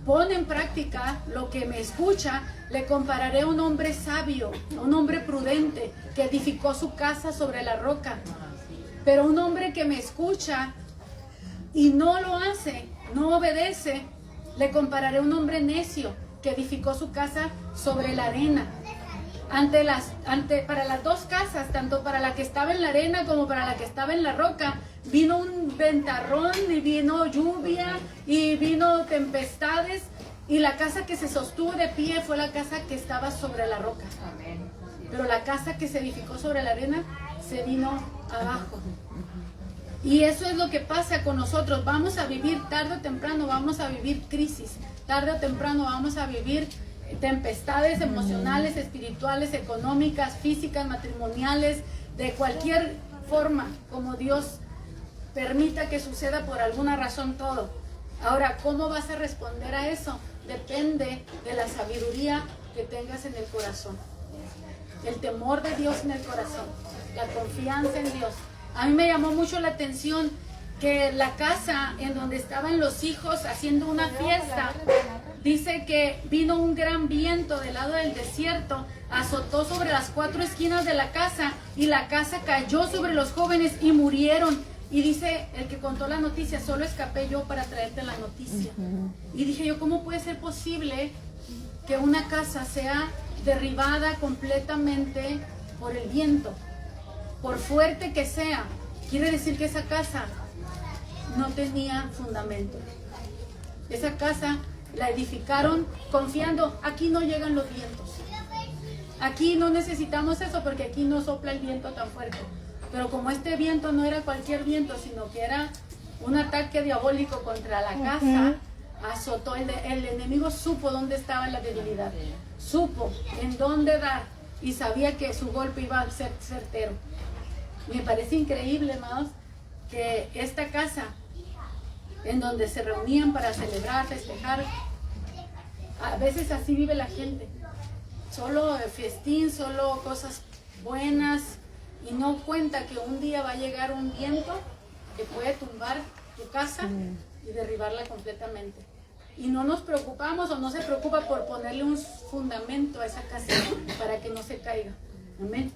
pone en práctica lo que me escucha, le compararé a un hombre sabio, a un hombre prudente que edificó su casa sobre la roca. Pero un hombre que me escucha y no lo hace, no obedece, le compararé a un hombre necio que edificó su casa sobre la arena. Para las dos casas, tanto para la que estaba en la arena como para la que estaba en la roca, vino un ventarrón y vino lluvia y vino tempestades, y la casa que se sostuvo de pie fue la casa que estaba sobre la roca. Pero la casa que se edificó sobre la arena se vino abajo. Y eso es lo que pasa con nosotros. Vamos a vivir tarde o temprano, vamos a vivir crisis. Tarde o temprano vamos a vivir tempestades emocionales, espirituales, económicas, físicas, matrimoniales, de cualquier forma, como Dios permita que suceda por alguna razón todo. Ahora, ¿cómo vas a responder a eso? Depende de la sabiduría que tengas en el corazón, el temor de Dios en el corazón, la confianza en Dios. A mí me llamó mucho la atención que la casa en donde estaban los hijos haciendo una fiesta, dice que vino un gran viento del lado del desierto, azotó sobre las 4 esquinas de la casa y la casa cayó sobre los jóvenes y murieron. Y dice el que contó la noticia: solo escapé yo para traerte la noticia. Y dije yo, ¿cómo puede ser posible que una casa sea derribada completamente por el viento? Por fuerte que sea, quiere decir que esa casa no tenía fundamento. Esa casa la edificaron confiando: aquí no llegan los vientos, aquí no necesitamos eso porque aquí no sopla el viento tan fuerte. Pero como este viento no era cualquier viento, sino que era un ataque diabólico contra la casa, azotó. El enemigo supo dónde estaba la debilidad, supo en dónde dar y sabía que su golpe iba a ser certero. Me parece increíble, hermanos, que esta casa en donde se reunían para celebrar, festejar, a veces así vive la gente, solo festín, solo cosas buenas, y no cuenta que un día va a llegar un viento que puede tumbar tu casa y derribarla completamente. Y no nos preocupamos o no se preocupa por ponerle un fundamento a esa casa para que no se caiga. Amén.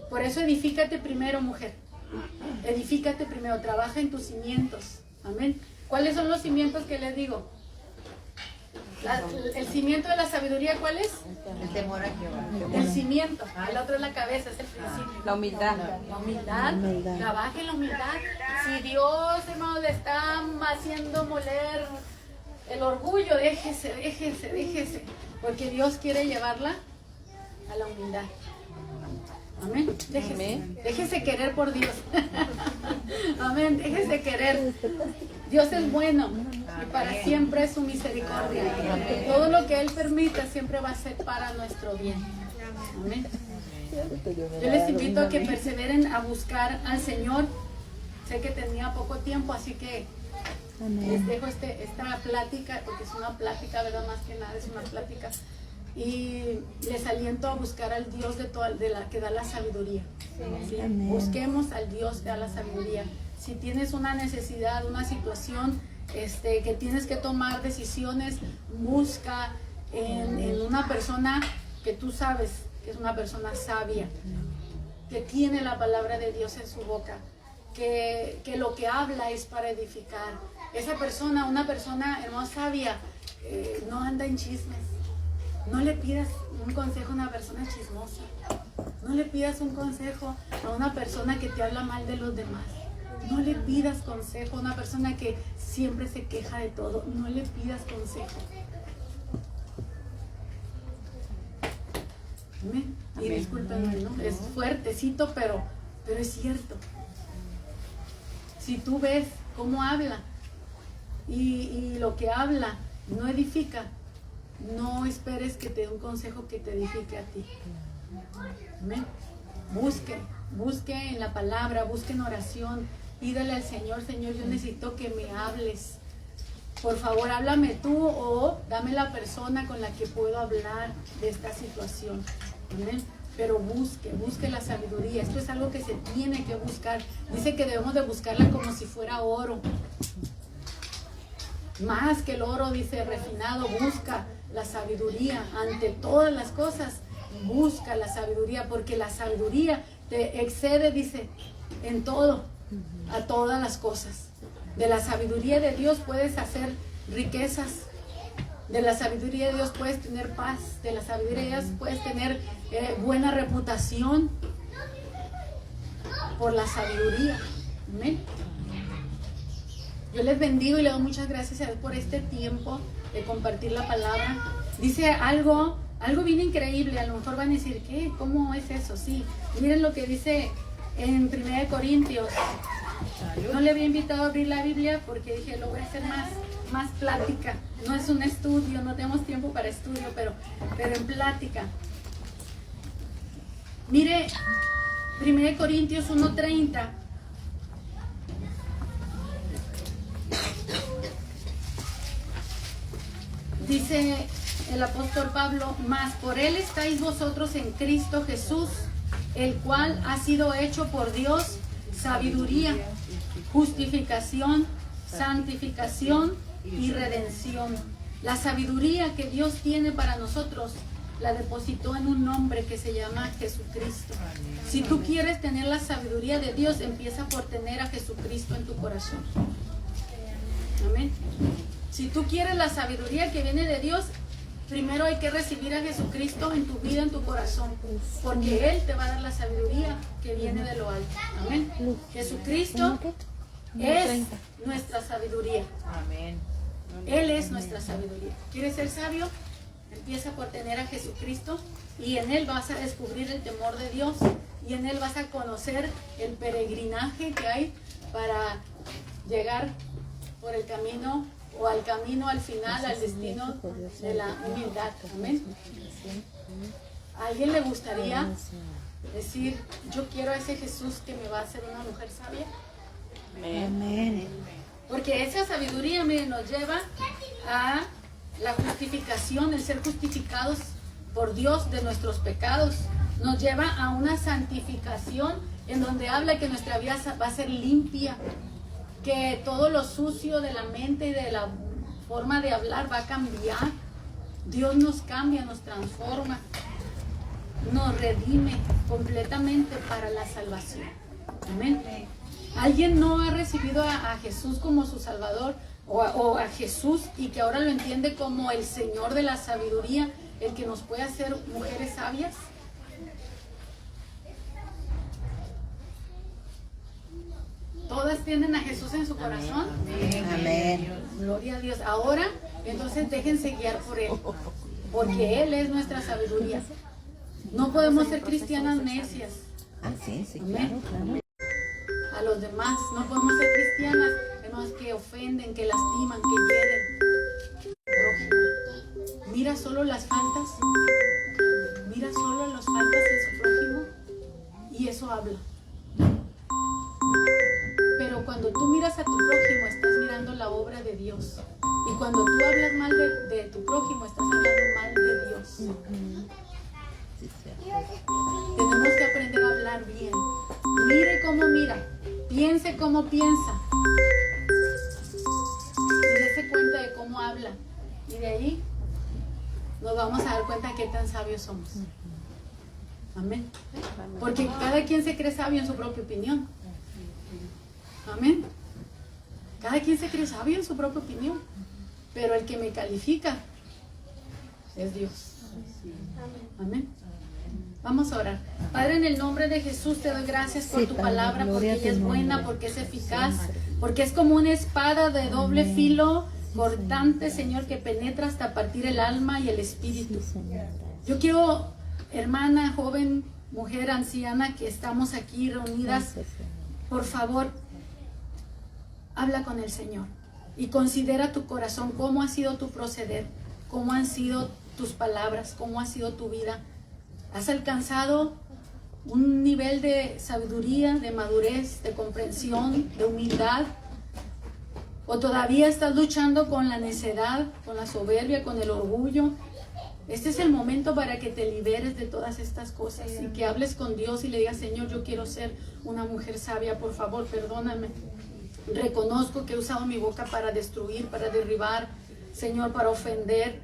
Por eso edifícate primero, mujer. Edifícate primero, trabaja en tus cimientos. Amén. ¿Cuáles son los cimientos que les digo? El cimiento de la sabiduría, ¿cuál es? El temor a Jehová. El cimiento. El otro es la cabeza, es el principio. La humildad. La humildad. Trabaje en la humildad. Si Dios, hermano, le está haciendo moler el orgullo, déjese. Porque Dios quiere llevarla a la humildad. Amén. Déjese querer por Dios. Amén. Déjese querer. Dios es bueno y para siempre es su misericordia. Todo lo que Él permita siempre va a ser para nuestro bien. Amén. Yo les invito a que perseveren a buscar al Señor. Sé que tenía poco tiempo, así que les dejo esta plática, porque es una plática, ¿verdad? Más que nada es una plática. y les aliento a buscar al Dios de la que da la sabiduría. ¿Sí? Amén. Busquemos al Dios que da la sabiduría. Si tienes una necesidad, una situación que tienes que tomar decisiones, busca en una persona que tú sabes que es una persona sabia, que tiene la palabra de Dios en su boca, que lo que habla es para edificar. Esa persona, una persona hermosa, sabia, no anda en chismes. No le pidas un consejo a una persona chismosa. No le pidas un consejo a una persona que te habla mal de los demás. No le pidas consejo a una persona que siempre se queja de todo. No le pidas consejo. Amén. Y discúlpenme, ¿no? Es fuertecito, pero es cierto. Si tú ves cómo habla y lo que habla no edifica, no esperes que te dé un consejo que te edifique a ti. Amén. Busque en la palabra, busque en oración. Pídale al Señor, Señor, yo necesito que me hables. Por favor, háblame tú o dame la persona con la que puedo hablar de esta situación. Amén. Pero busque la sabiduría. Esto es algo que se tiene que buscar. Dice que debemos de buscarla como si fuera oro. Más que el oro, dice, refinado, busca la sabiduría ante todas las cosas. Busca la sabiduría, porque la sabiduría te excede, dice, en todo, a todas las cosas. De la sabiduría de Dios puedes hacer riquezas. De la sabiduría de Dios puedes tener paz. De la sabiduría de Dios puedes tener buena reputación. Por la sabiduría. Amén. Yo les bendigo y le doy muchas gracias a Dios por este tiempo de compartir la palabra. Dice algo bien increíble. A lo mejor van a decir, ¿qué? ¿Cómo es eso? Sí, miren lo que dice en 1 Corintios. No le había invitado a abrir la Biblia porque dije, lo voy a hacer más plática. No es un estudio, no tenemos tiempo para estudio, pero en plática. Mire, 1 Corintios 1:30. Dice el apóstol Pablo, mas por él estáis vosotros en Cristo Jesús, el cual ha sido hecho por Dios sabiduría, justificación, santificación y redención. La sabiduría que Dios tiene para nosotros la depositó en un nombre que se llama Jesucristo. Si tú quieres tener la sabiduría de Dios, empieza por tener a Jesucristo en tu corazón. Amén. Si tú quieres la sabiduría que viene de Dios, primero hay que recibir a Jesucristo en tu vida, en tu corazón, porque Él te va a dar la sabiduría que viene de lo alto. Amén. Jesucristo es nuestra sabiduría. Amén. Él es nuestra sabiduría. ¿Quieres ser sabio? Empieza por tener a Jesucristo y en Él vas a descubrir el temor de Dios y en Él vas a conocer el peregrinaje que hay para llegar por el camino o al camino al final, al destino de la humildad. Amén. ¿A alguien le gustaría decir, yo quiero a ese Jesús que me va a hacer una mujer sabia? Amén. Porque esa sabiduría, miren, nos lleva a la justificación, el ser justificados por Dios de nuestros pecados. Nos lleva a una santificación en donde habla que nuestra vida va a ser limpia, que todo lo sucio de la mente y de la forma de hablar va a cambiar. Dios nos cambia, nos transforma, nos redime completamente para la salvación. Amén. ¿Alguien no ha recibido a Jesús como su Salvador o a Jesús y que ahora lo entiende como el Señor de la sabiduría, el que nos puede hacer mujeres sabias? ¿Todas tienen a Jesús en su corazón? Amén. Gloria a Dios. Ahora, entonces déjense guiar por Él, porque Él es nuestra sabiduría. No podemos ser cristianas necias. Ah, sí, sí, Amén. claro, claro. A los demás, no podemos ser cristianas, hermanos, que ofenden, que lastiman, que hieren. Mira solo las faltas, mira solo las faltas en su prójimo y eso habla. Pero cuando tú miras a tu prójimo, estás mirando la obra de Dios. Y cuando tú hablas mal de tu prójimo, estás hablando mal de Dios. Sí, cierto. Tenemos que aprender a hablar bien. Mire cómo mira, piense cómo piensa. Y dése cuenta de cómo habla. Y de ahí nos vamos a dar cuenta de qué tan sabios somos. Amén. Porque cada quien se cree sabio en su propia opinión. Amén. Cada quien se cree sabio en su propia opinión. Pero el que me califica es Dios. Amén. Vamos a orar. Padre, en el nombre de Jesús te doy gracias por tu palabra, porque ella es buena, porque es eficaz, porque es como una espada de doble filo, cortante, Señor, que penetra hasta partir el alma y el espíritu. Yo quiero, hermana, joven, mujer, anciana, que estamos aquí reunidas, por favor, habla con el Señor y considera tu corazón, cómo ha sido tu proceder, cómo han sido tus palabras, cómo ha sido tu vida. ¿Has alcanzado un nivel de sabiduría, de madurez, de comprensión, de humildad? ¿O todavía estás luchando con la necedad, con la soberbia, con el orgullo? Este es el momento para que te liberes de todas estas cosas y que hables con Dios y le digas: Señor, yo quiero ser una mujer sabia, por favor, perdóname. Reconozco que he usado mi boca para destruir, para derribar, Señor, para ofender,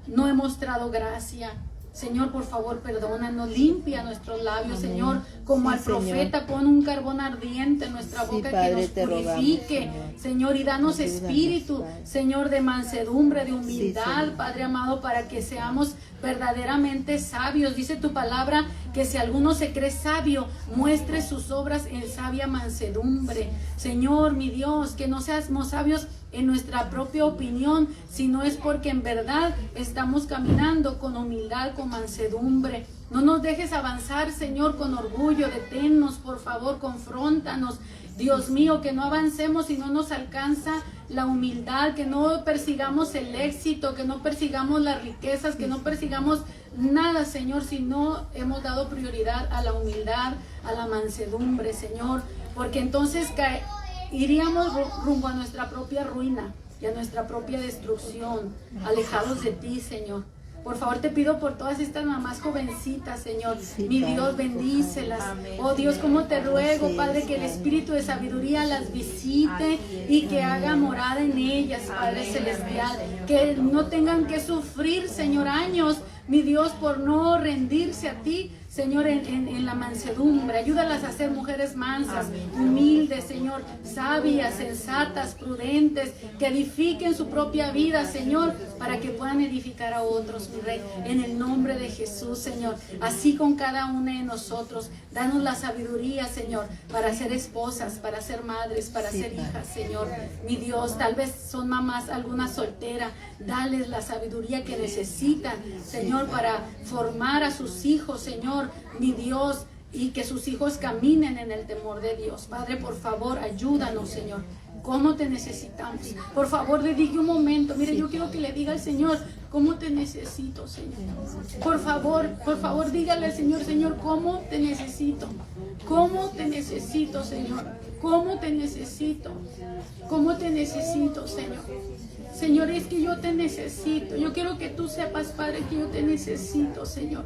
no he mostrado gracia. Señor, por favor, perdónanos, limpia nuestros labios, amén. Señor, como sí, al profeta, Señor. Pon un carbón ardiente en nuestra boca, sí, Padre, que nos purifique, rogamos, Señor, y danos espíritu, Padre. Señor, de mansedumbre, de humildad, sí, Padre amado, para que seamos verdaderamente sabios. Dice tu palabra que si alguno se cree sabio, muestre sus obras en sabia mansedumbre. Señor, mi Dios, que no seamos sabios en nuestra propia opinión, sino es porque en verdad estamos caminando con humildad, con mansedumbre. No nos dejes avanzar, Señor, con orgullo. Deténnos, por favor, confróntanos. Dios mío, que no avancemos y no nos alcanza la humildad, que no persigamos el éxito, que no persigamos las riquezas, que no persigamos nada, Señor, si no hemos dado prioridad a la humildad, a la mansedumbre, Señor, porque entonces iríamos rumbo a nuestra propia ruina y a nuestra propia destrucción, alejados de ti, Señor. Por favor, te pido por todas estas mamás jovencitas, Señor. Sí, mi Dios, bendícelas. Oh Dios, cómo te ruego, Padre, que el Espíritu de sabiduría las visite y que haga morada en ellas, Padre celestial. Que no tengan que sufrir, Señor, años, mi Dios, por no rendirse a ti, Señor, en la mansedumbre. Ayúdalas a ser mujeres mansas, humildes, Señor, sabias, sensatas, prudentes, que edifiquen su propia vida, Señor, para que puedan edificar a otros, mi Rey. En el nombre de Jesús, Señor. Así con cada una de nosotros. Danos la sabiduría, Señor, para ser esposas, para ser madres, para ser hijas, Señor. Mi Dios, tal vez son mamás, alguna soltera. Dales la sabiduría que necesitan, Señor, para formar a sus hijos, Señor, mi Dios, y que sus hijos caminen en el temor de Dios. Padre, por favor, ayúdanos, Señor. ¿Cómo te necesitamos? Por favor, dedique un momento. Mire, yo quiero que le diga al Señor: ¿cómo te necesito, Señor? Por favor, dígale al Señor: Señor, ¿cómo te necesito? ¿Cómo te necesito, Señor? ¿Cómo te necesito? ¿Cómo te necesito, Señor? Señor, es que yo te necesito. Yo quiero que tú sepas, Padre, que yo te necesito, Señor.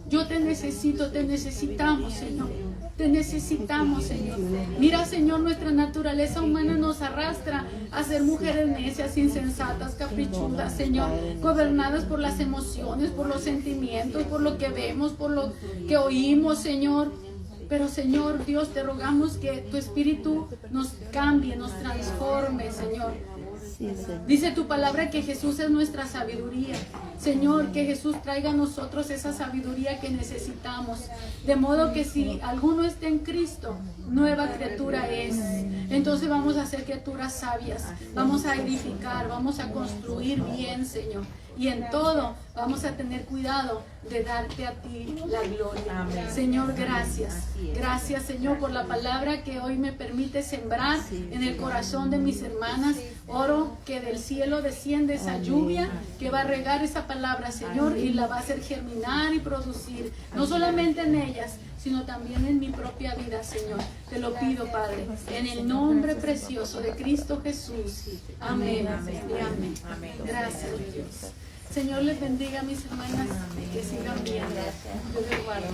Yo te necesito, te necesitamos, Señor. Te necesitamos, Señor. Mira, Señor, nuestra naturaleza humana nos arrastra a ser mujeres necias, insensatas, caprichudas, Señor, gobernadas por las emociones, por los sentimientos, por lo que vemos, por lo que oímos, Señor. Pero, Señor, Dios, te rogamos que tu Espíritu nos cambie, nos transforme, Señor. Dice tu palabra que Jesús es nuestra sabiduría. Señor, que Jesús traiga a nosotros esa sabiduría que necesitamos. De modo que si alguno está en Cristo, nueva criatura es. Entonces vamos a ser criaturas sabias. Vamos a edificar, vamos a construir bien, Señor. Y en todo vamos a tener cuidado de darte a ti la gloria. Amén. Señor, gracias. Gracias, Señor, por la palabra que hoy me permite sembrar en el corazón de mis hermanas. Oro que del cielo desciende esa lluvia que va a regar esa esta palabra, Señor, y la va a hacer germinar y producir, no solamente en ellas, sino también en mi propia vida, Señor. Te lo pido, Padre, en el nombre precioso de Cristo Jesús. Amén. Amén. Gracias, Dios. Señor les bendiga a mis hermanas, que sigan bien. Dios les guarde.